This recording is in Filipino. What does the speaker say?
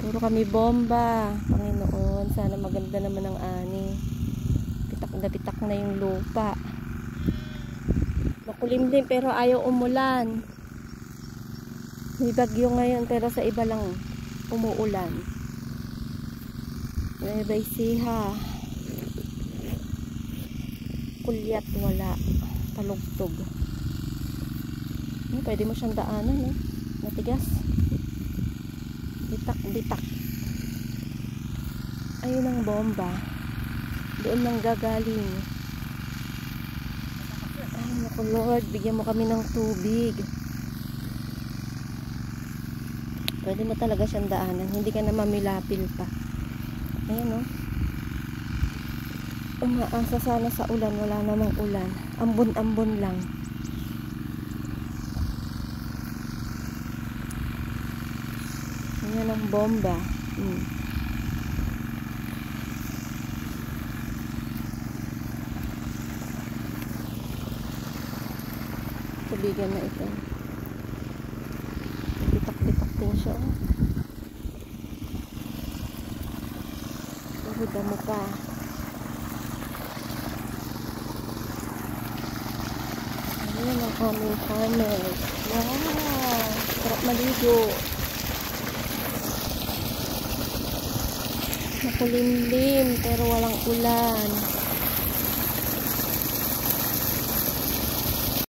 Puro kami bomba. Panginoon, sana maganda naman ang ani. Pitak na pitak na yung lupa. Makulimlim pero ayaw umulan. May bagyo ngayon pero sa iba lang umuulan. May siha. Kulyat wala. Talugtog. Pwede mo siyang daanan, matigas. Bitak. Ayun ang bomba. Doon nang gagaling. Ay, naku Lord, bigyan mo kami ng tubig. Pwede mo talaga siyang daanan. Hindi ka na mamilapil pa. Ayan, umaasa sana sa ulan. Wala namang ulan. Ambon-ambon lang. Ayan ang bomba. Tubigan na ito. Bitak-bitak din siya. Pagod mo pa. Ayan ang aming farmers. Wow! Sarap maligo. Makulimlim pero walang ulan.